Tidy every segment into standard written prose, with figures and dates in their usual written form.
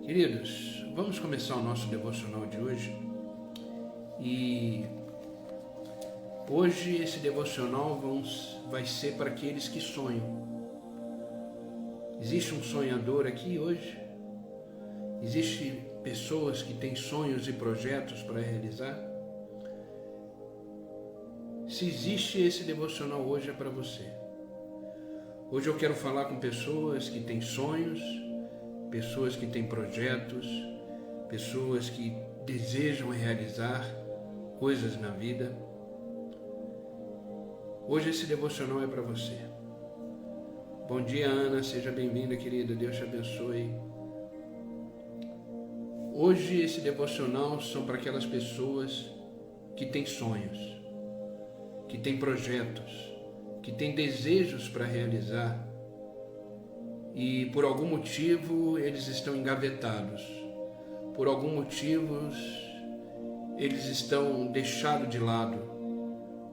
Queridos, vamos começar o nosso devocional de hoje. E hoje esse devocional vai ser para aqueles que sonham. Existe um sonhador aqui hoje? Existem pessoas que têm sonhos e projetos para realizar? Se existe esse devocional hoje é para você. Hoje eu quero falar com pessoas que têm sonhos, pessoas que têm projetos, pessoas que desejam realizar coisas na vida. Hoje esse devocional é para você. Bom dia, Ana, seja bem-vinda, querida, Deus te abençoe. Hoje esse devocional são para aquelas pessoas que têm sonhos, que têm projetos, que têm desejos para realizar e por algum motivo eles estão engavetados, por algum motivo eles estão deixados de lado,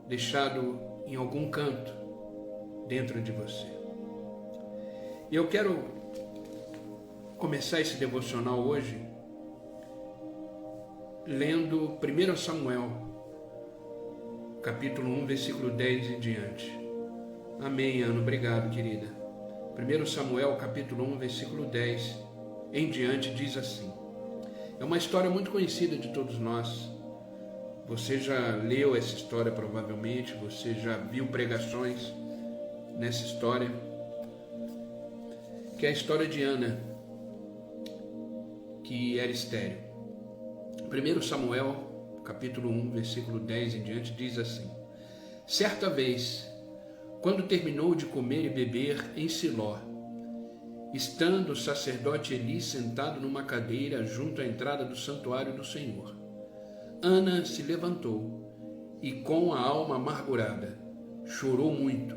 deixados em algum canto dentro de você. E eu quero começar esse devocional hoje lendo 1 Samuel, capítulo 1, versículo 10 em diante. Amém, Ana, obrigado, querida. 1 Samuel, capítulo 1, versículo 10 em diante diz assim. É uma história muito conhecida de todos nós. Você já leu essa história provavelmente, você já viu pregações nessa história, que é a história de Ana, que era estéril. 1 Samuel, capítulo 1, versículo 10 em diante diz assim. Certa vez, quando terminou de comer e beber em Siló, estando o sacerdote Eli sentado numa cadeira junto à entrada do santuário do Senhor, Ana se levantou e, com a alma amargurada, chorou muito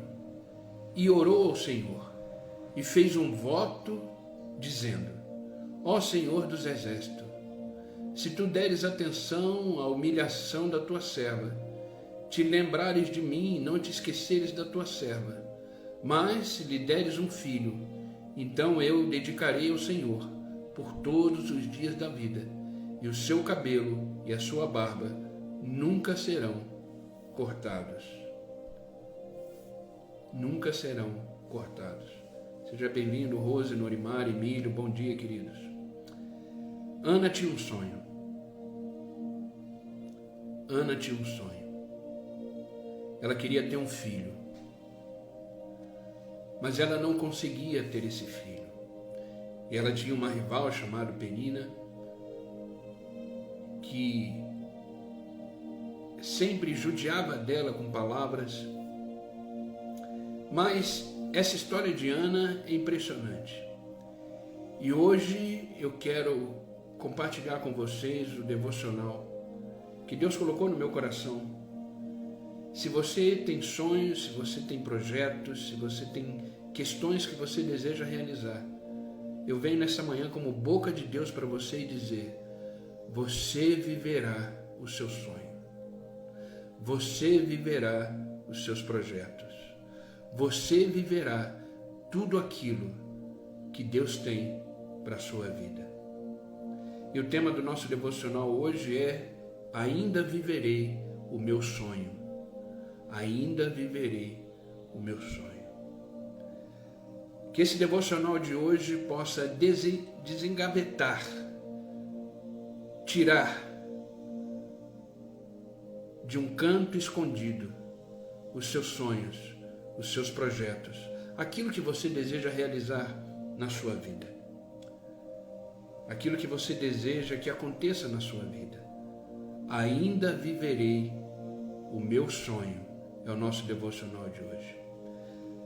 e orou ao Senhor e fez um voto dizendo: Ó Senhor dos exércitos, se tu deres atenção à humilhação da tua serva, te lembrares de mim e não te esqueceres da tua serva, mas se lhe deres um filho, então eu dedicarei ao Senhor por todos os dias da vida, e o seu cabelo e a sua barba nunca serão cortados. Nunca serão cortados. Seja bem-vindo, Rose, Norimar, Emílio, bom dia, queridos. Ana tinha um sonho. Ana tinha um sonho. Ela queria ter um filho, mas ela não conseguia ter esse filho. E ela tinha uma rival chamada Penina, que sempre judiava dela com palavras. Mas essa história de Ana é impressionante. E hoje eu quero compartilhar com vocês o devocional que Deus colocou no meu coração. Se você tem sonhos, se você tem projetos, se você tem questões que você deseja realizar, eu venho nessa manhã como boca de Deus para você e dizer: você viverá o seu sonho. Você viverá os seus projetos. Você viverá tudo aquilo que Deus tem para a sua vida. E o tema do nosso devocional hoje é: ainda viverei o meu sonho. Ainda viverei o meu sonho. Que esse devocional de hoje possa desengavetar, tirar de um canto escondido os seus sonhos, os seus projetos, aquilo que você deseja realizar na sua vida, aquilo que você deseja que aconteça na sua vida. Ainda viverei o meu sonho. É o nosso devocional de hoje.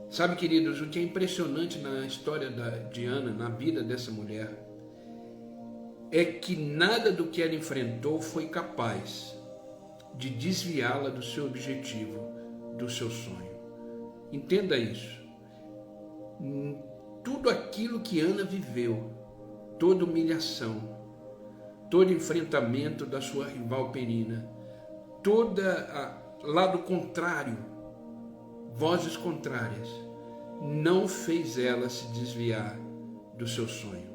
Sabe, queridos, o que é impressionante na história de Ana, na vida dessa mulher, é que nada do que ela enfrentou foi capaz de desviá-la do seu objetivo, do seu sonho. Entenda isso. Tudo aquilo que Ana viveu, toda humilhação, todo enfrentamento da sua rival Penina, lado contrário, vozes contrárias, não fez ela se desviar do seu sonho.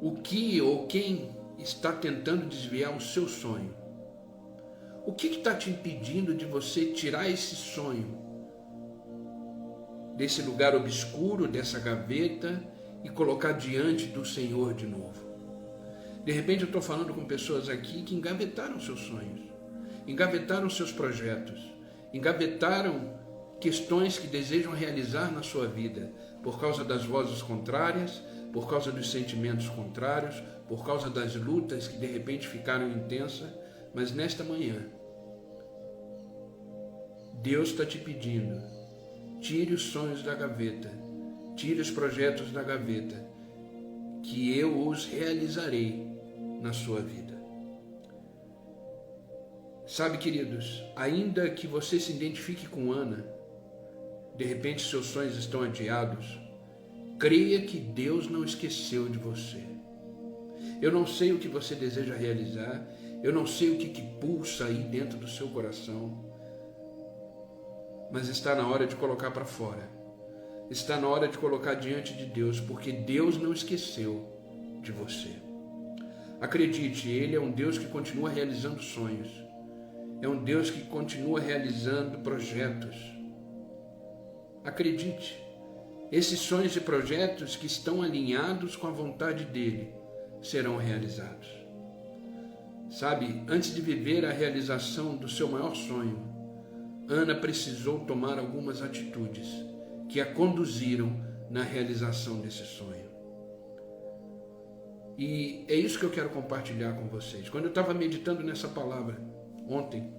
o que ou quem está tentando desviar o seu sonho? O que está te impedindo de você tirar esse sonho desse lugar obscuro, dessa gaveta, e colocar diante do Senhor de novo? De repente eu estou falando com pessoas aqui que engavetaram seus sonhos, engavetaram seus projetos, engavetaram questões que desejam realizar na sua vida, por causa das vozes contrárias, por causa dos sentimentos contrários, por causa das lutas que de repente ficaram intensas. Mas nesta manhã, Deus está te pedindo: tire os sonhos da gaveta, tire os projetos da gaveta, que eu os realizarei na sua vida. Sabe, queridos, ainda que você se identifique com Ana, de repente seus sonhos estão adiados, creia que Deus não esqueceu de você. Eu não sei o que você deseja realizar, eu não sei o que pulsa aí dentro do seu coração, mas está na hora de colocar para fora, está na hora de colocar diante de Deus, porque Deus não esqueceu de você. Acredite, Ele é um Deus que continua realizando sonhos, é um Deus que continua realizando projetos. Acredite, esses sonhos e projetos que estão alinhados com a vontade dEle serão realizados. Sabe, antes de viver a realização do seu maior sonho, Ana precisou tomar algumas atitudes que a conduziram na realização desse sonho. E é isso que eu quero compartilhar com vocês. Quando eu estava meditando nessa palavra ontem,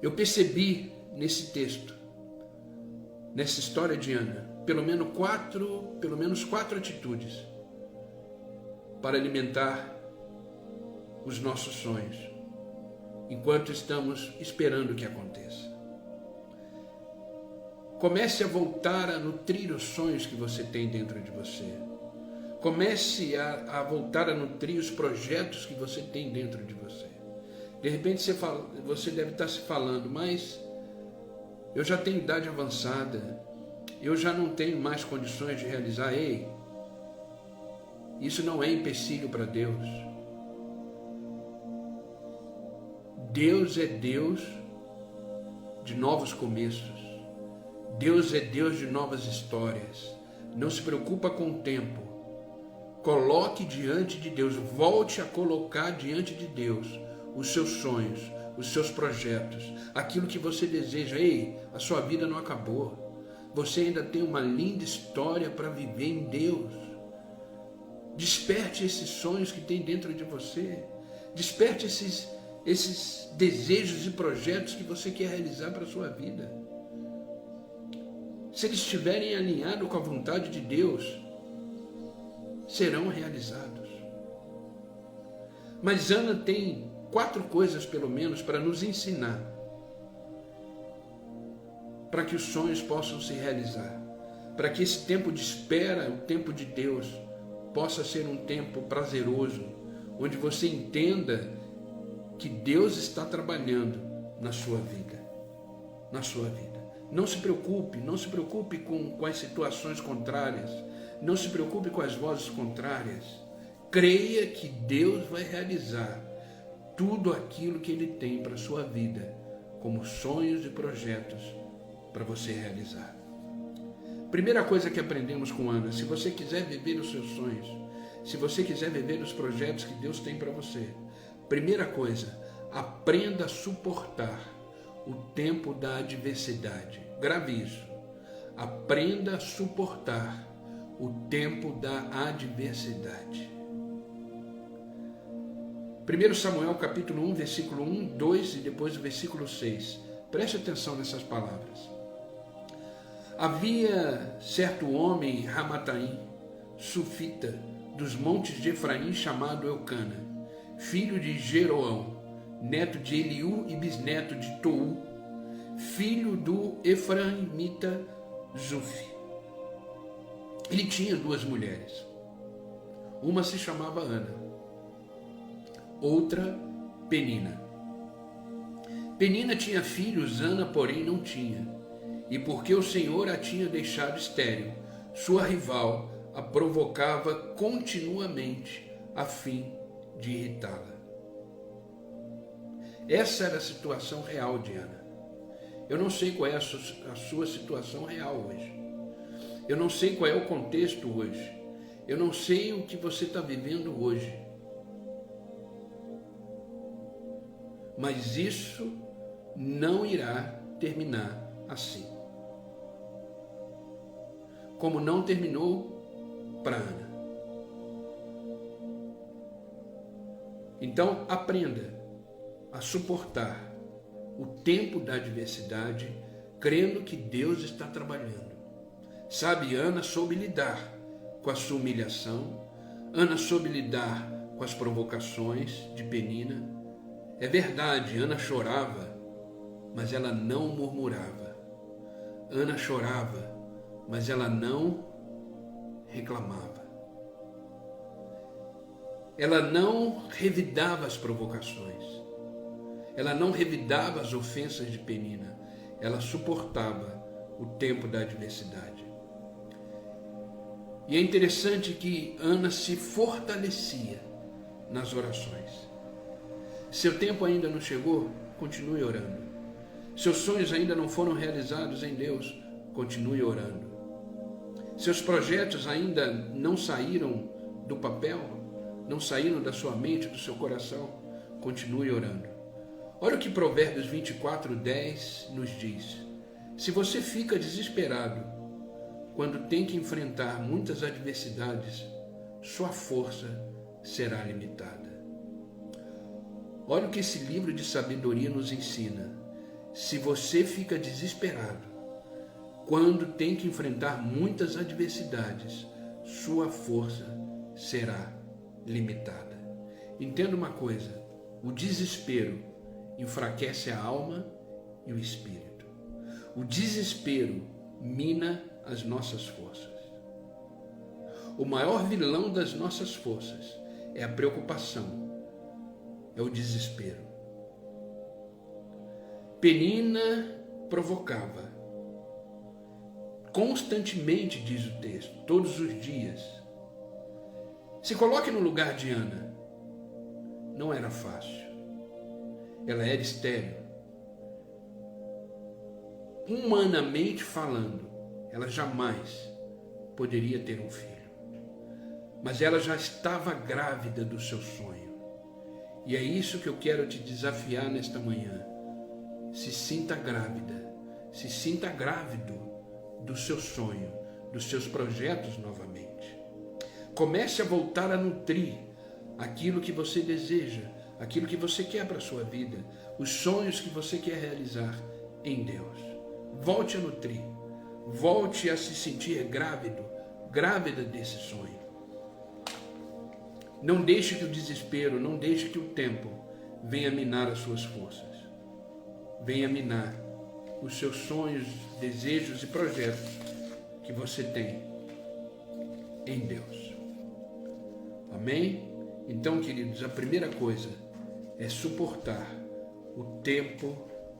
eu percebi nesse texto, nessa história de Ana, pelo menos quatro atitudes para alimentar os nossos sonhos, enquanto estamos esperando que aconteça. Comece a voltar a nutrir os sonhos que você tem dentro de você. Comece a voltar a nutrir os projetos que você tem dentro de você. De repente você deve estar se falando: mas eu já tenho idade avançada, eu já não tenho mais condições de realizar. Ei, isso não é empecilho para Deus. Deus é Deus de novos começos. Deus é Deus de novas histórias. Não se preocupa com o tempo. Coloque diante de Deus, volte a colocar diante de Deus os seus sonhos, os seus projetos, aquilo que você deseja. Ei, a sua vida não acabou. Você ainda tem uma linda história para viver em Deus. Desperte esses sonhos que tem dentro de você. Desperte esses desejos e projetos que você quer realizar para a sua vida. Se eles estiverem alinhados com a vontade de Deus, serão realizados. Mas Ana tem 4 coisas, pelo menos, para nos ensinar, para que os sonhos possam se realizar, para que esse tempo de espera, o tempo de Deus, possa ser um tempo prazeroso, onde você entenda que Deus está trabalhando na sua vida, na sua vida. Não se preocupe com as situações contrárias, não se preocupe com as vozes contrárias. Creia que Deus vai realizar tudo aquilo que Ele tem para a sua vida, como sonhos e projetos para você realizar. Primeira coisa que aprendemos com Ana: se você quiser viver os seus sonhos, se você quiser viver os projetos que Deus tem para você, primeira coisa, aprenda a suportar o tempo da adversidade. Grave isso. Aprenda a suportar o tempo da adversidade. 1 Samuel capítulo 1, versículo 1, 2 e depois o versículo 6. Preste atenção nessas palavras. Havia certo homem em Ramataim, sufita, dos montes de Efraim, chamado Eucana, filho de Jeroão, neto de Eliú e bisneto de Tou, filho do Efraimita Zufi. Ele tinha 2 mulheres. Uma se chamava Ana, outra Penina. Penina tinha filhos, Ana, porém, não tinha. E porque o Senhor a tinha deixado estéril, sua rival, a provocava continuamente a fim de irritá-la. Essa era a situação real de Ana. Eu não sei qual é a sua situação real hoje. Eu não sei qual é o contexto hoje. Eu não sei o que você está vivendo hoje. Mas isso não irá terminar assim. Como não terminou para Ana. Então, aprenda a suportar o tempo da adversidade, crendo que Deus está trabalhando. Sabe, Ana soube lidar com a sua humilhação, Ana soube lidar com as provocações de Penina. É verdade, Ana chorava, mas ela não murmurava. Ana chorava, mas ela não reclamava. Ela não revidava as provocações. Ela não revidava as ofensas de Penina. Ela suportava o tempo da adversidade. E é interessante que Ana se fortalecia nas orações. Seu tempo ainda não chegou? Continue orando. Seus sonhos ainda não foram realizados em Deus? Continue orando. Seus projetos ainda não saíram do papel? Não saíram da sua mente, do seu coração? Continue orando. Olha o que Provérbios 24:10 nos diz. Se você fica desesperado quando tem que enfrentar muitas adversidades, sua força será limitada. Olha o que esse livro de sabedoria nos ensina. Se você fica desesperado quando tem que enfrentar muitas adversidades, sua força será limitada. Entenda uma coisa, o desespero enfraquece a alma e o espírito. O desespero mina as nossas forças. O maior vilão das nossas forças é a preocupação, é o desespero. Penina provocava constantemente, diz o texto, todos os dias. Se coloque no lugar de Ana. Não era fácil. Ela era estéril. Humanamente falando, ela jamais poderia ter um filho. Mas ela já estava grávida do seu sonho. E é isso que eu quero te desafiar nesta manhã. Se sinta grávida, se sinta grávido do seu sonho, dos seus projetos novamente. Comece a voltar a nutrir aquilo que você deseja, aquilo que você quer para a sua vida, os sonhos que você quer realizar em Deus. Volte a nutrir, volte a se sentir grávido, grávida desse sonho. Não deixe que o desespero, não deixe que o tempo venha minar as suas forças. Venha minar os seus sonhos, desejos e projetos que você tem em Deus. Amém? Então, queridos, a primeira coisa é suportar o tempo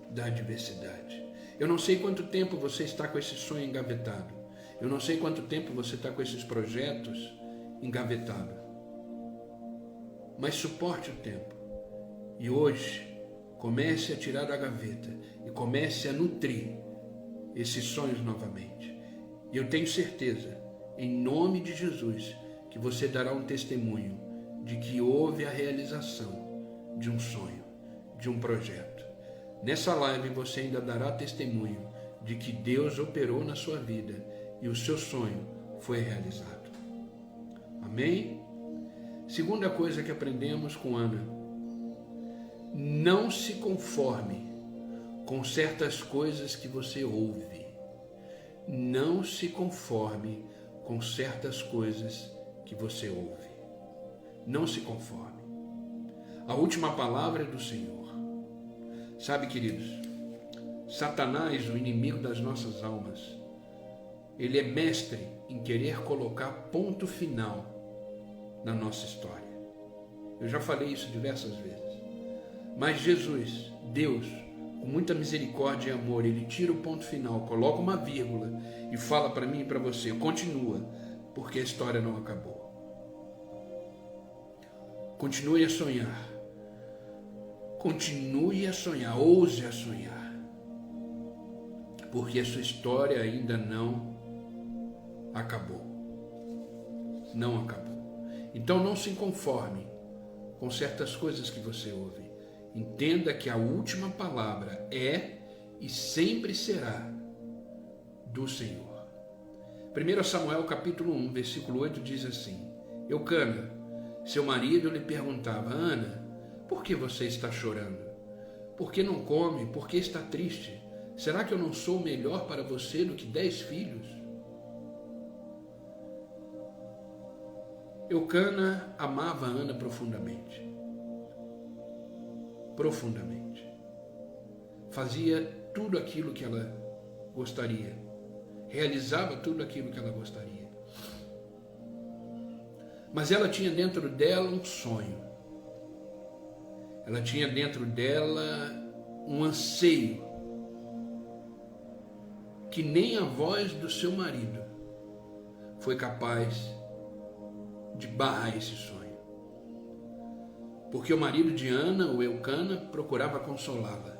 da adversidade. Eu não sei quanto tempo você está com esse sonho engavetado. Eu não sei quanto tempo você está com esses projetos engavetados. Mas suporte o tempo. E hoje, comece a tirar da gaveta e comece a nutrir esses sonhos novamente. E eu tenho certeza, em nome de Jesus, que você dará um testemunho de que houve a realização de um sonho, de um projeto. Nessa live você ainda dará testemunho de que Deus operou na sua vida e o seu sonho foi realizado. Amém? Segunda coisa que aprendemos com Ana: não se conforme com certas coisas que você ouve. Não se conforme com certas coisas que você ouve. Não se conforme. A última palavra é do Senhor. Sabe, queridos, Satanás, o inimigo das nossas almas, ele é mestre em querer colocar ponto final na nossa história. Eu já falei isso diversas vezes. Mas Jesus, Deus, com muita misericórdia e amor, ele tira o ponto final, coloca uma vírgula e fala para mim e para você: continua, porque a história não acabou. Continue a sonhar. Continue a sonhar, ouse a sonhar. Porque a sua história ainda não acabou. Não acabou. Então não se conforme com certas coisas que você ouve. Entenda que a última palavra é e sempre será do Senhor. 1 Samuel capítulo 1, versículo 8 diz assim: Eucana, seu marido, lhe perguntava: Ana, por que você está chorando? Por que não come? Por que está triste? Será que eu não sou melhor para você do que 10 filhos? Eucana amava Ana profundamente. Profundamente. Fazia tudo aquilo que ela gostaria. Realizava tudo aquilo que ela gostaria. Mas ela tinha dentro dela um sonho. Ela tinha dentro dela um anseio que nem a voz do seu marido foi capaz de barrar esse sonho. Porque o marido de Ana, o Eucana, procurava consolá-la,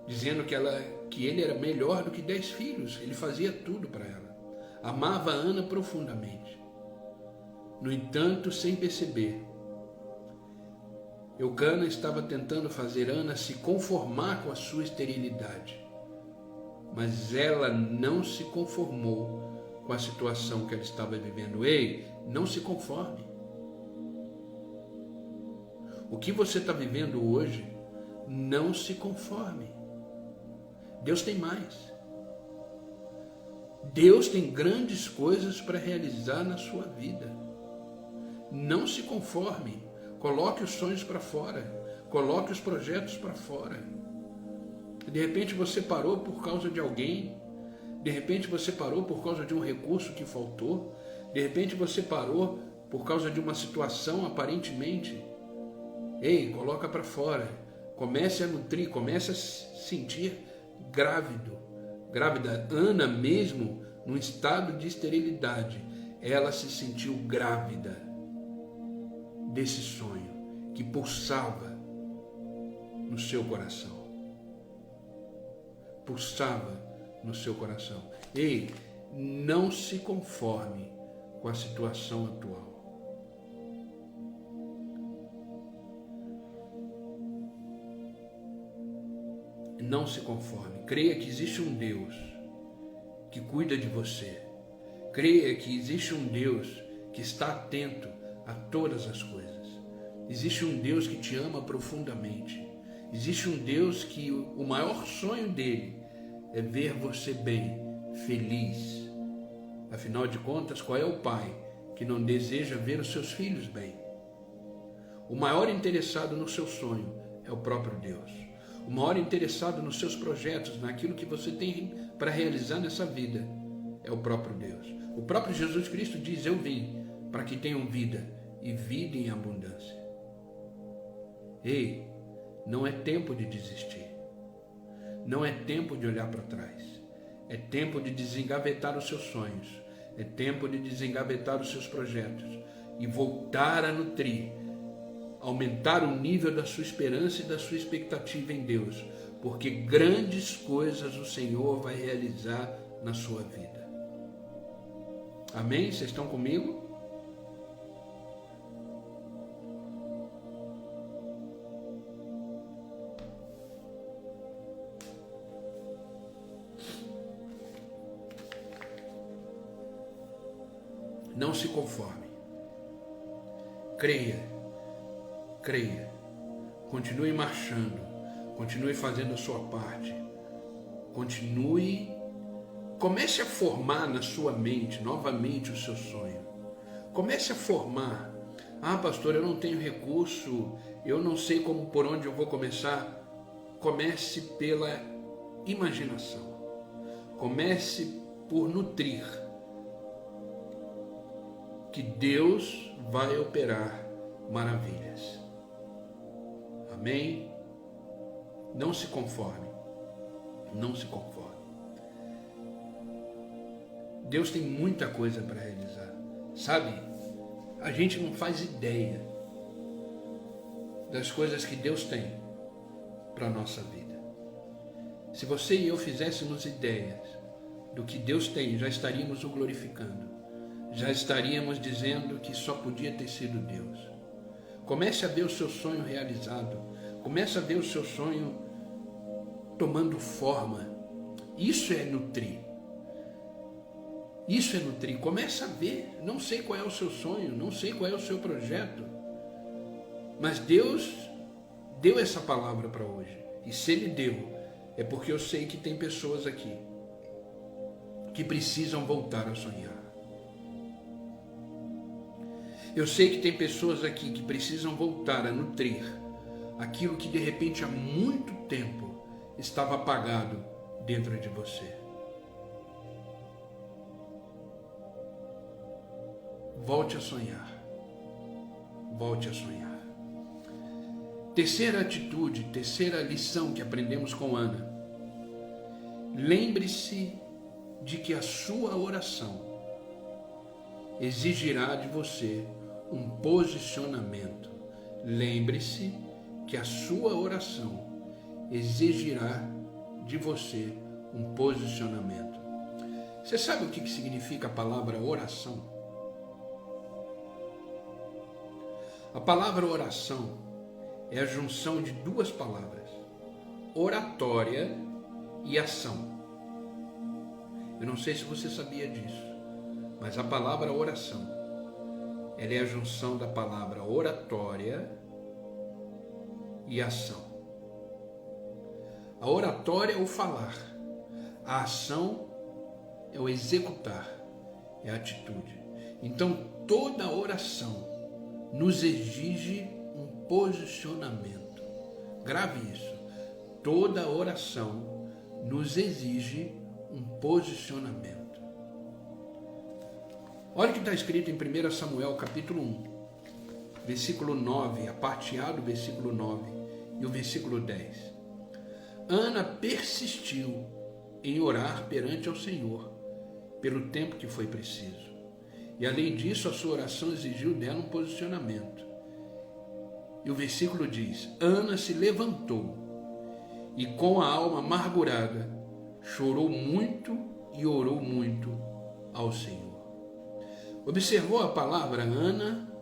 dizendo que ele era melhor do que 10 filhos, ele fazia tudo para ela. Amava Ana profundamente. No entanto, sem perceber, Eucana estava tentando fazer Ana se conformar com a sua esterilidade. Mas ela não se conformou com a situação que ela estava vivendo. Ei, não se conforme. O que você está vivendo hoje, não se conforme. Deus tem mais. Deus tem grandes coisas para realizar na sua vida. Não se conforme. Coloque os sonhos para fora. Coloque os projetos para fora. De repente você parou por causa de alguém. De repente você parou por causa de um recurso que faltou. De repente você parou por causa de uma situação aparentemente. Ei, coloca para fora. Comece a nutrir, comece a se sentir grávida. Ana mesmo, num estado de esterilidade, ela se sentiu grávida desse sonho que pulsava no seu coração. Pulsava no seu coração. Ei, não se conforme com a situação atual. Não se conforme. Creia que existe um Deus que cuida de você. Creia que existe um Deus que está atento a todas as coisas. Existe um Deus que te ama profundamente. Existe um Deus que o maior sonho dele é ver você bem, feliz. Afinal de contas, qual é o pai que não deseja ver os seus filhos bem? O maior interessado no seu sonho é o próprio Deus. O maior interessado nos seus projetos, naquilo que você tem para realizar nessa vida, é o próprio Deus. O próprio Jesus Cristo diz: eu vim para que tenham vida e vida em abundância. Ei, não é tempo de desistir. Não é tempo de olhar para trás. É tempo de desengavetar os seus sonhos. É tempo de desengavetar os seus projetos e voltar a nutrir, aumentar o nível da sua esperança e da sua expectativa em Deus, porque grandes coisas o Senhor vai realizar na sua vida. Amém? Vocês estão comigo? Não se conforme. Creia. Continue marchando, continue fazendo a sua parte, comece a formar na sua mente novamente o seu sonho. Comece a formar. Ah, pastor, eu não tenho recurso, eu não sei por onde eu vou começar. Comece pela imaginação. Comece por nutrir, que Deus vai operar maravilhas. Amém? Não se conforme. Não se conforme. Deus tem muita coisa para realizar, sabe? A gente não faz ideia das coisas que Deus tem para a nossa vida. Se você e eu fizéssemos ideias do que Deus tem, já estaríamos o glorificando, já estaríamos dizendo que só podia ter sido Deus. Comece a ver o seu sonho realizado, comece a ver o seu sonho tomando forma. Isso é nutrir. Isso é nutrir. Começa a ver. Não sei qual é o seu sonho, não sei qual é o seu projeto, mas Deus deu essa palavra para hoje. E se Ele deu, é porque eu sei que tem pessoas aqui que precisam voltar a sonhar. Eu sei que tem pessoas aqui que precisam voltar a nutrir aquilo que de repente há muito tempo estava apagado dentro de você. Volte a sonhar. Volte a sonhar. Terceira atitude, terceira lição que aprendemos com Ana. Lembre-se de que a sua oração exigirá de você um posicionamento. Lembre-se que a sua oração exigirá de você um posicionamento. Você sabe o que significa a palavra oração? A palavra oração é a junção de duas palavras, oratória e ação. Eu não sei se você sabia disso, mas a palavra oração, ela é a junção da palavra oratória e ação. A oratória é o falar, a ação é o executar, é a atitude. Então toda oração nos exige um posicionamento. Grave isso. Toda oração nos exige um posicionamento. Olha o que está escrito em 1 Samuel capítulo 1, versículo 9, a parte A do versículo 9 e o versículo 10. Ana persistiu em orar perante ao Senhor pelo tempo que foi preciso. E além disso, a sua oração exigiu dela um posicionamento. E o versículo diz: Ana se levantou e com a alma amargurada chorou muito e orou muito ao Senhor. Observou a palavra? Ana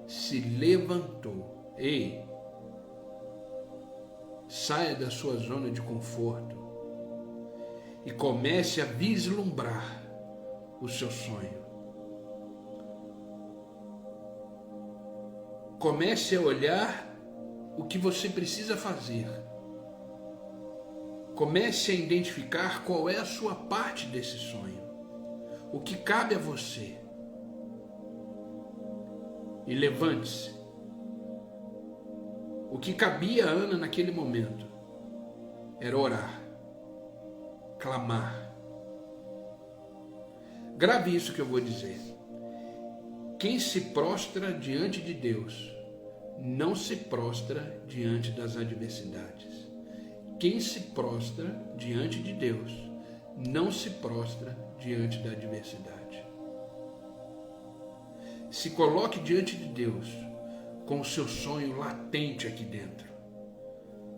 se levantou. Ei, saia da sua zona de conforto e comece a vislumbrar o seu sonho. Comece a olhar o que você precisa fazer. Comece a identificar qual é a sua parte desse sonho, o que cabe a você. E levante-se. O que cabia a Ana naquele momento era orar, clamar. Grave isso que eu vou dizer. Quem se prostra diante de Deus não se prostra diante das adversidades. Quem se prostra diante de Deus não se prostra diante da adversidade. Se coloque diante de Deus com o seu sonho latente aqui dentro,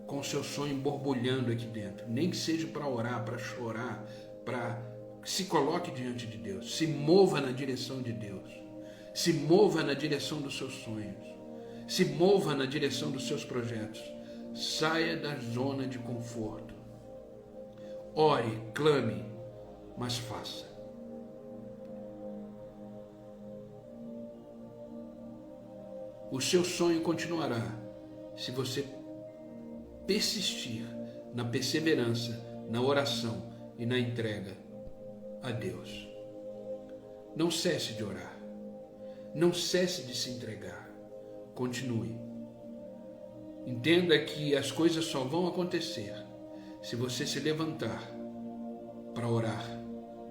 com o seu sonho borbulhando aqui dentro, nem que seja para orar, para chorar, se coloque diante de Deus, se mova na direção de Deus. Se mova na direção dos seus sonhos. Se mova na direção dos seus projetos. Saia da zona de conforto. Ore, clame, mas faça. O seu sonho continuará se você persistir na perseverança, na oração e na entrega a Deus. Não cesse de orar. Não cesse de se entregar. Continue. Entenda que as coisas só vão acontecer se você se levantar para orar,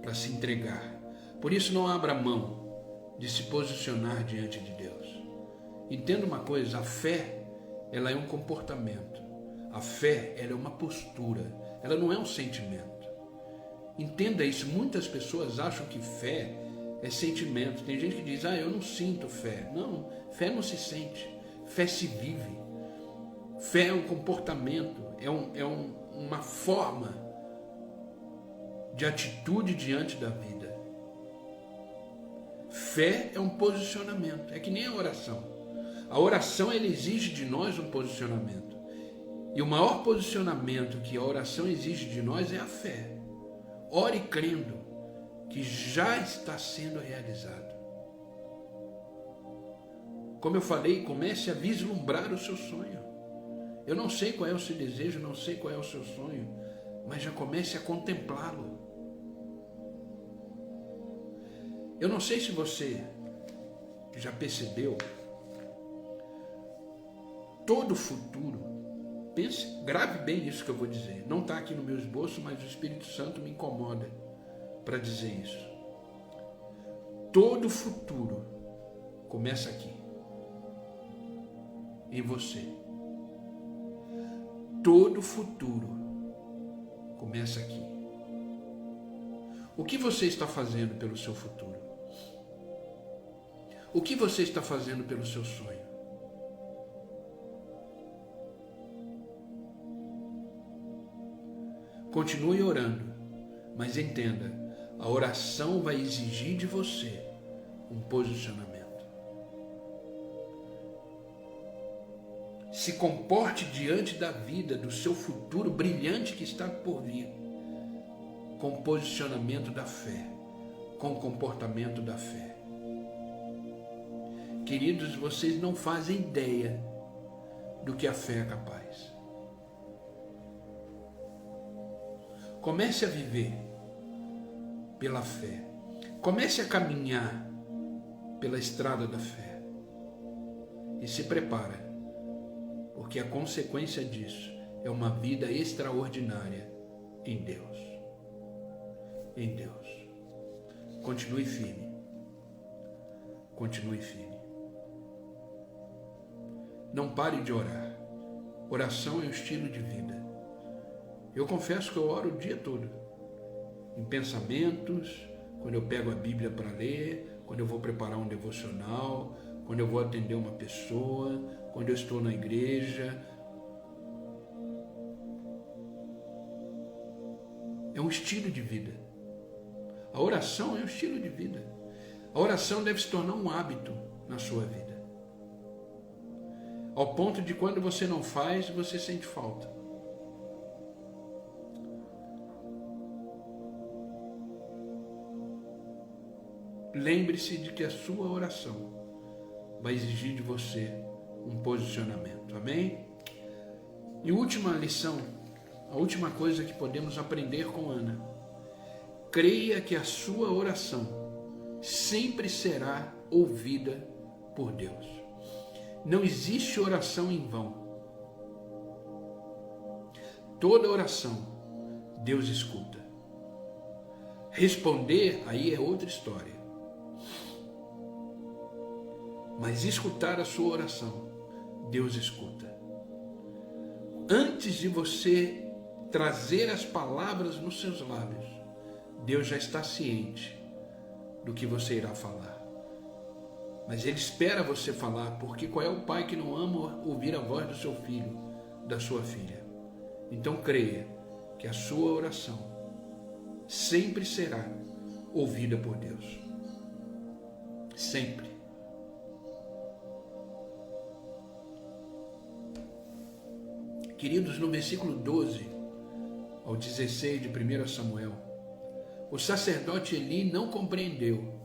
para se entregar. Por isso não abra mão de se posicionar diante de Deus. Entenda uma coisa, a fé, ela é um comportamento. A fé, ela é uma postura. Ela não é um sentimento. Entenda isso. Muitas pessoas acham que fé é sentimento. Tem gente que diz, eu não sinto fé. Não, fé não se sente. Fé se vive. Fé é um comportamento, uma forma de atitude diante da vida. Fé é um posicionamento. É que nem a oração. A oração, ela exige de nós um posicionamento. E o maior posicionamento que a oração exige de nós é a fé. Ore crendo que já está sendo realizado. Como eu falei, comece a vislumbrar o seu sonho. Eu não sei qual é o seu desejo, não sei qual é o seu sonho, mas já comece a contemplá-lo. Eu não sei se você já percebeu, todo futuro, pense, grave bem isso que eu vou dizer, não está aqui no meu esboço, mas o Espírito Santo me incomoda para dizer isso. Todo futuro começa aqui, em você. Todo futuro começa aqui. O que você está fazendo pelo seu futuro? O que você está fazendo pelo seu sonho? Continue orando, mas entenda, a oração vai exigir de você um posicionamento. Se comporte diante da vida, do seu futuro brilhante que está por vir, com o posicionamento da fé, com o comportamento da fé. Queridos, vocês não fazem ideia do que a fé é capaz. Comece a viver pela fé. Comece a caminhar pela estrada da fé. E se prepara, porque a consequência disso é uma vida extraordinária em Deus. Em Deus. Continue firme. Continue firme. Não pare de orar. Oração é um estilo de vida. Eu confesso que eu oro o dia todo. Em pensamentos, quando eu pego a Bíblia para ler, quando eu vou preparar um devocional, quando eu vou atender uma pessoa, quando eu estou na igreja. É um estilo de vida. A oração é um estilo de vida. A oração deve se tornar um hábito na sua vida. Ao ponto de quando você não faz, você sente falta. Lembre-se de que a sua oração vai exigir de você um posicionamento. Amém? E última lição, a última coisa que podemos aprender com Ana. Creia que a sua oração sempre será ouvida por Deus. Não existe oração em vão. Toda oração Deus escuta. Responder aí é outra história. Mas escutar a sua oração, Deus escuta. Antes de você trazer as palavras nos seus lábios, Deus já está ciente do que você irá falar. Mas Ele espera você falar, porque qual é o pai que não ama ouvir a voz do seu filho, da sua filha? Então creia que a sua oração sempre será ouvida por Deus. Sempre. Queridos, no versículo 12 ao 16 de 1 Samuel, o sacerdote Eli não compreendeu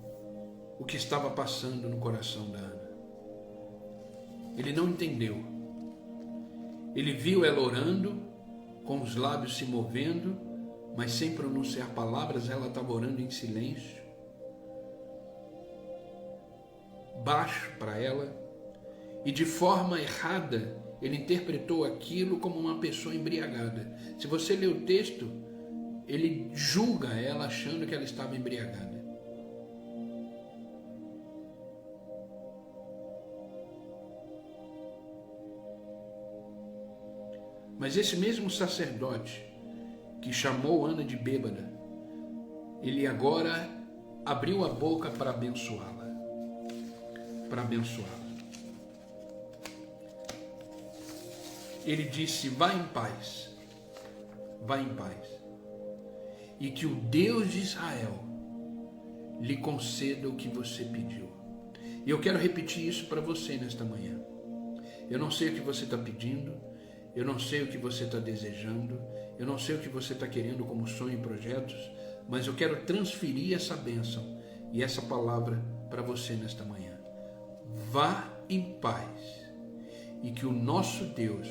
o que estava passando no coração da Ana. Ele não entendeu. Ele viu ela orando, com os lábios se movendo, mas sem pronunciar palavras, ela estava orando em silêncio, baixo para ela, e de forma errada, ele interpretou aquilo como uma pessoa embriagada. Se você ler o texto, ele julga ela achando que ela estava embriagada. Mas esse mesmo sacerdote que chamou Ana de bêbada, ele agora abriu a boca para abençoá-la. Para abençoá-la. Ele disse: vá em paz. Vá em paz. E que o Deus de Israel lhe conceda o que você pediu. E eu quero repetir isso para você nesta manhã. Eu não sei o que você está pedindo, eu não sei o que você está desejando, eu não sei o que você está querendo como sonho e projetos, mas eu quero transferir essa bênção e essa palavra para você nesta manhã. Vá em paz e que o nosso Deus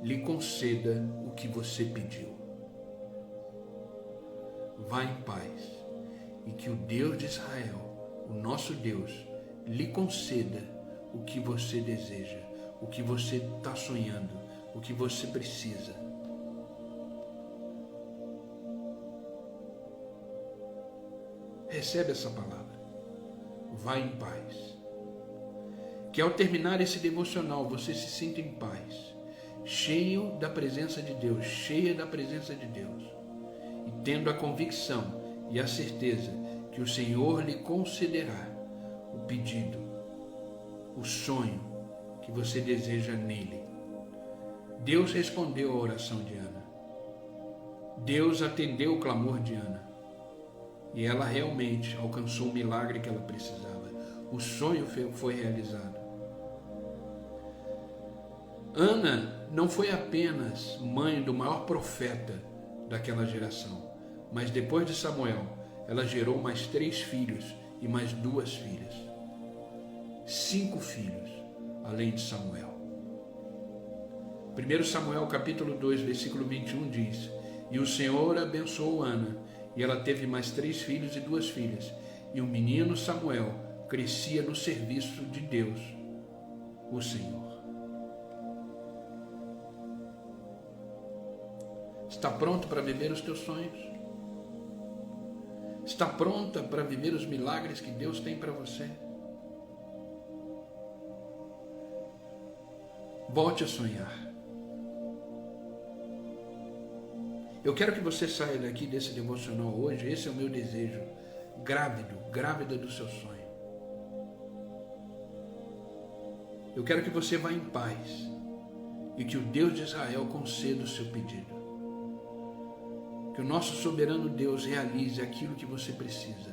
lhe conceda o que você pediu. Vá em paz e que o Deus de Israel, o nosso Deus, lhe conceda o que você deseja, o que você está sonhando, o que você precisa. Recebe essa palavra. Vá em paz. Que ao terminar esse devocional você se sinta em paz, cheio da presença de Deus, cheia da presença de Deus, e tendo a convicção e a certeza que o Senhor lhe concederá o pedido, o sonho que você deseja nele. Deus respondeu a oração de Ana. Deus atendeu o clamor de Ana. E ela realmente alcançou o milagre que ela precisava. O sonho foi realizado. Ana não foi apenas mãe do maior profeta daquela geração, mas depois de Samuel, ela gerou mais 3 filhos e mais 2 filhas. 5 filhos, além de Samuel. 1 Samuel capítulo 2, versículo 21 diz: e o Senhor abençoou Ana, e ela teve mais 3 filhos e 2 filhas, e o menino Samuel crescia no serviço de Deus, o Senhor. Está pronto para viver os teus sonhos? Está pronta para viver os milagres que Deus tem para você? Volte a sonhar. Eu quero que você saia daqui desse devocional hoje, esse é o meu desejo, grávida do seu sonho. Eu quero que você vá em paz e que o Deus de Israel conceda o seu pedido. Que o nosso soberano Deus realize aquilo que você precisa.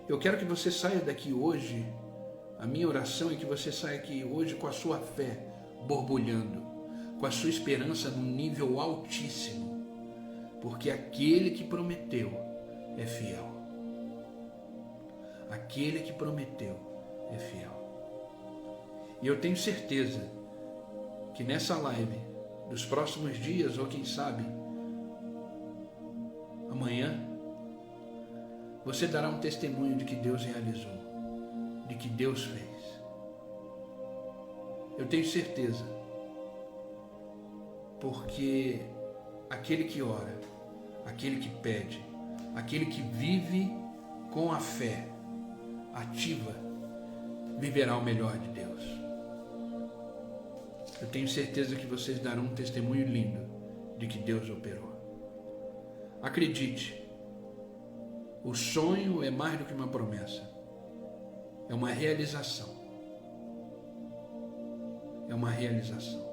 Eu quero que você saia daqui hoje, a minha oração é que você saia aqui hoje com a sua fé borbulhando, com a sua esperança num nível altíssimo, porque aquele que prometeu é fiel. Aquele que prometeu é fiel. E eu tenho certeza que nessa live, dos próximos dias, ou quem sabe, amanhã, você dará um testemunho de que Deus realizou, de que Deus fez. Eu tenho certeza, porque aquele que ora, aquele que pede, aquele que vive com a fé ativa, viverá o melhor de Deus. Eu tenho certeza que vocês darão um testemunho lindo de que Deus operou. Acredite, o sonho é mais do que uma promessa, é uma realização. É uma realização.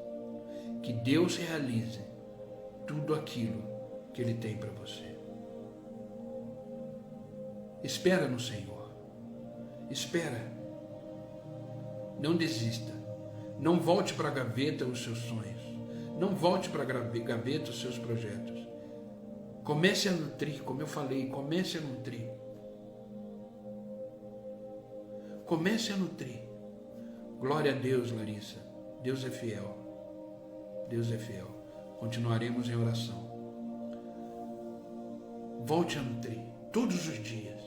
Que Deus realize tudo aquilo que Ele tem para você. Espera no Senhor. Espera. Não desista. Não volte para a gaveta os seus sonhos. Não volte para a gaveta os seus projetos. Comece a nutrir, como eu falei, comece a nutrir. Comece a nutrir. Glória a Deus, Larissa. Deus é fiel. Deus é fiel. Continuaremos em oração. Volte a nutrir todos os dias.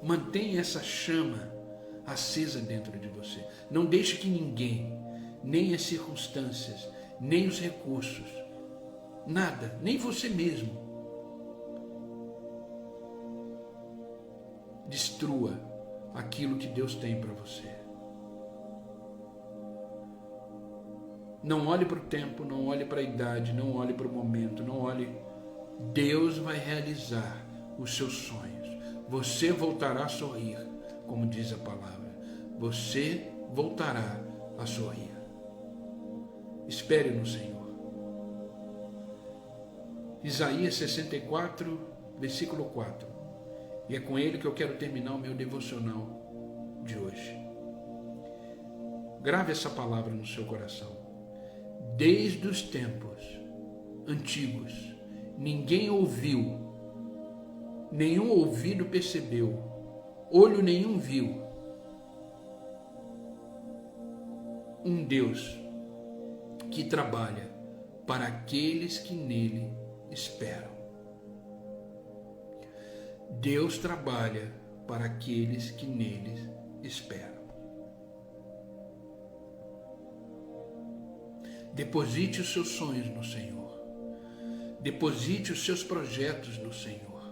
Mantenha essa chama acesa dentro de você. Não deixe que ninguém, nem as circunstâncias, nem os recursos, nada, nem você mesmo, destrua aquilo que Deus tem para você. Não olhe para o tempo, não olhe para a idade, não olhe para o momento, não olhe. Deus vai realizar os seus sonhos. Você voltará a sorrir, como diz a palavra. Você voltará a sorrir. Espere no Senhor. Isaías 64, versículo 4. E é com ele que eu quero terminar o meu devocional de hoje. Grave essa palavra no seu coração. Desde os tempos antigos, ninguém ouviu, nenhum ouvido percebeu, olho nenhum viu um Deus que trabalha para aqueles que nele esperam. Deus trabalha para aqueles que nele esperam. Deposite os seus sonhos no Senhor. Deposite os seus projetos no Senhor.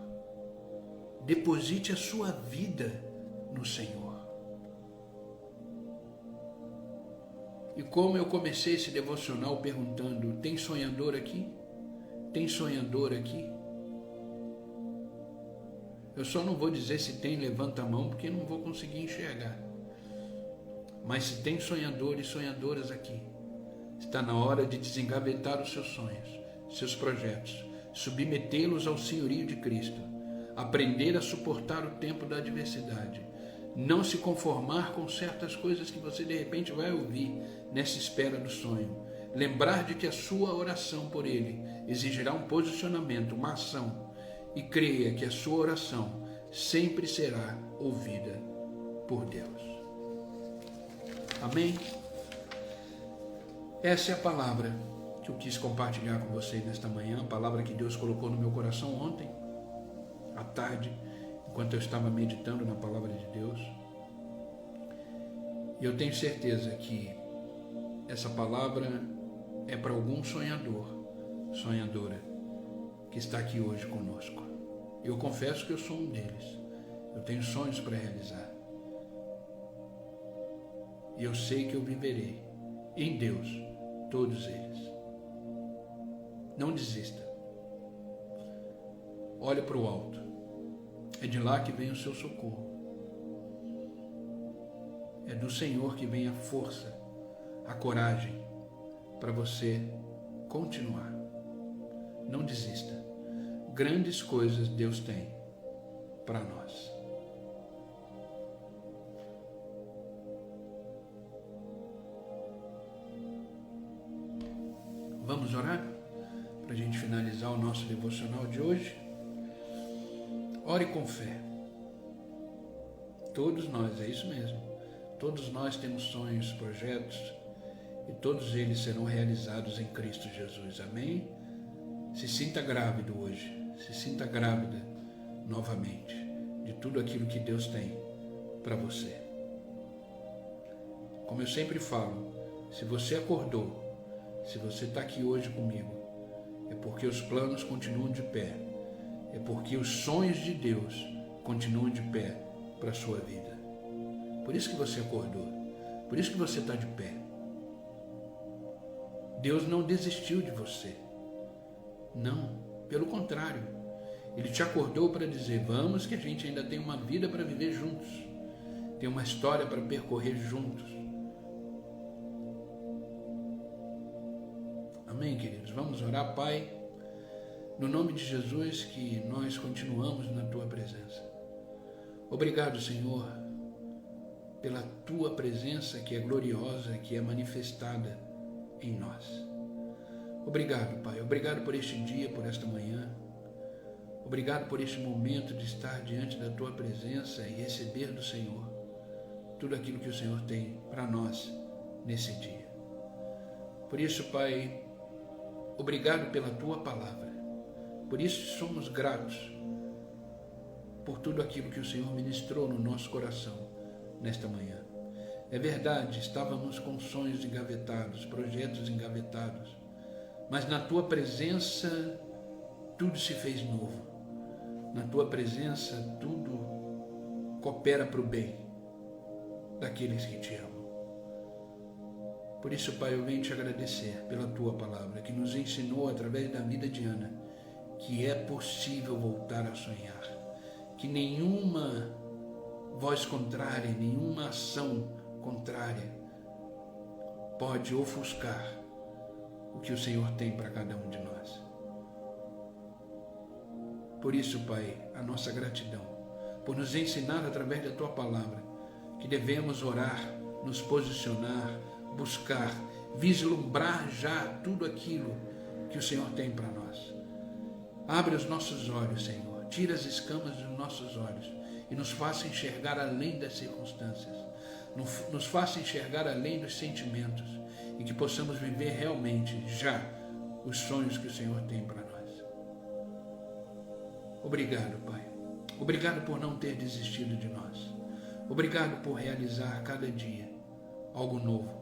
Deposite a sua vida no Senhor. E como eu comecei esse devocional perguntando, tem sonhador aqui? Tem sonhador aqui? Eu só não vou dizer se tem, levanta a mão, porque não vou conseguir enxergar. Mas se tem sonhadores e sonhadoras aqui, está na hora de desengavetar os seus sonhos, seus projetos, submetê-los ao senhorio de Cristo, aprender a suportar o tempo da adversidade, não se conformar com certas coisas que você de repente vai ouvir nessa espera do sonho, lembrar de que a sua oração por ele exigirá um posicionamento, uma ação, e creia que a sua oração sempre será ouvida por Deus. Amém? Essa é a palavra que eu quis compartilhar com vocês nesta manhã, a palavra que Deus colocou no meu coração ontem, à tarde, enquanto eu estava meditando na palavra de Deus. E eu tenho certeza que essa palavra é para algum sonhador, sonhadora, que está aqui hoje conosco. Eu confesso que eu sou um deles. Eu tenho sonhos para realizar. E eu sei que eu viverei em Deus todos eles. Não desista. Olhe para o alto. É de lá que vem o seu socorro. É do Senhor que vem a força, a coragem para você continuar. Não desista. Grandes coisas Deus tem para nós. Vamos orar para a gente finalizar o nosso devocional de hoje? Ore com fé. Todos nós, é isso mesmo. Todos nós temos sonhos, projetos, e todos eles serão realizados em Cristo Jesus. Amém? Se sinta grávido hoje. Se sinta grávida novamente de tudo aquilo que Deus tem para você. Como eu sempre falo, se você acordou, se você está aqui hoje comigo, é porque os planos continuam de pé, é porque os sonhos de Deus continuam de pé para a sua vida. Por isso que você acordou, por isso que você está de pé. Deus não desistiu de você. Não, pelo contrário. Ele te acordou para dizer, vamos que a gente ainda tem uma vida para viver juntos. Tem uma história para percorrer juntos. Amém, queridos? Vamos orar, Pai, no nome de Jesus, que nós continuamos na Tua presença. Obrigado, Senhor, pela Tua presença que é gloriosa, que é manifestada em nós. Obrigado, Pai. Obrigado por este dia, por esta manhã. Obrigado por este momento de estar diante da Tua presença e receber do Senhor tudo aquilo que o Senhor tem para nós nesse dia. Por isso, Pai, obrigado pela Tua palavra. Por isso somos gratos por tudo aquilo que o Senhor ministrou no nosso coração nesta manhã. É verdade, estávamos com sonhos engavetados, projetos engavetados, mas na Tua presença tudo se fez novo. Na Tua presença tudo coopera para o bem daqueles que Te amam. Por isso, Pai, eu venho te agradecer pela tua palavra, que nos ensinou através da vida de Ana, que é possível voltar a sonhar, que nenhuma voz contrária, nenhuma ação contrária pode ofuscar o que o Senhor tem para cada um de nós. Por isso, Pai, a nossa gratidão, por nos ensinar através da tua palavra, que devemos orar, nos posicionar, buscar, vislumbrar já tudo aquilo que o Senhor tem para nós. Abre os nossos olhos, Senhor, tira as escamas dos nossos olhos e nos faça enxergar além das circunstâncias, nos faça enxergar além dos sentimentos e que possamos viver realmente já os sonhos que o Senhor tem para nós. Obrigado, Pai. Obrigado por não ter desistido de nós. Obrigado por realizar cada dia algo novo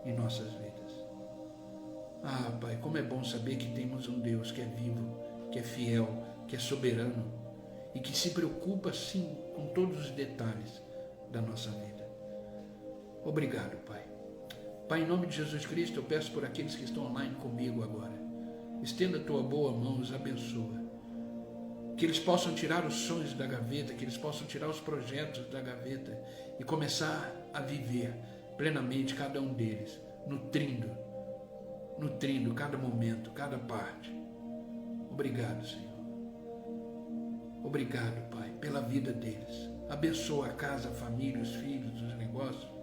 em nossas vidas. Ah, Pai, como é bom saber que temos um Deus que é vivo, que é fiel, que é soberano e que se preocupa, sim, com todos os detalhes da nossa vida. Obrigado, Pai. Pai, em nome de Jesus Cristo, eu peço por aqueles que estão online comigo agora. Estenda a tua boa mão, os abençoa. Que eles possam tirar os sonhos da gaveta, que eles possam tirar os projetos da gaveta e começar a viver plenamente cada um deles, nutrindo cada momento, cada parte. Obrigado, Senhor. Obrigado, Pai, pela vida deles. Abençoa a casa, a família, os filhos, os negócios,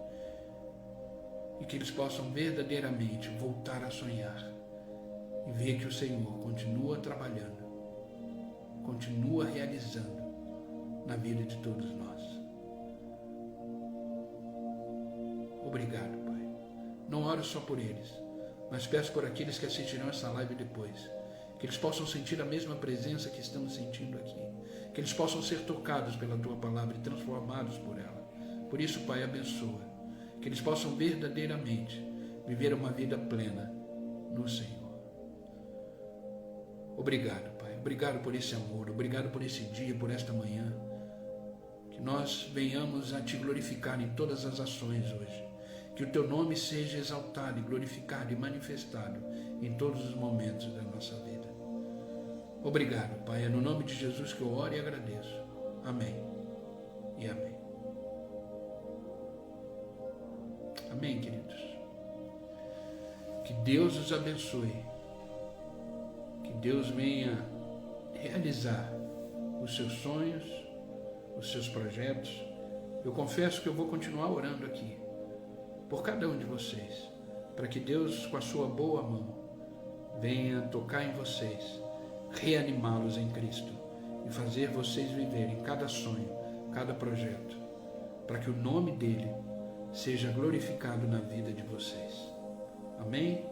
e que eles possam verdadeiramente voltar a sonhar e ver que o Senhor continua trabalhando, continua realizando na vida de todos nós. Obrigado, Pai. Não oro só por eles, mas peço por aqueles que assistirão essa live depois, que eles possam sentir a mesma presença que estamos sentindo aqui, que eles possam ser tocados pela tua palavra e transformados por ela. Por isso, Pai, abençoa, que eles possam verdadeiramente viver uma vida plena no Senhor. Obrigado, Pai. Obrigado por esse amor. Obrigado por esse dia, por esta manhã. Que nós venhamos a te glorificar em todas as ações hoje. Que o teu nome seja exaltado e glorificado e manifestado em todos os momentos da nossa vida. Obrigado, Pai. É no nome de Jesus que eu oro e agradeço. Amém e amém. Amém, queridos. Que Deus os abençoe. Que Deus venha realizar os seus sonhos, os seus projetos. Eu confesso que eu vou continuar orando aqui por cada um de vocês, para que Deus, com a sua boa mão, venha tocar em vocês, reanimá-los em Cristo e fazer vocês viverem cada sonho, cada projeto, para que o nome dele seja glorificado na vida de vocês. Amém?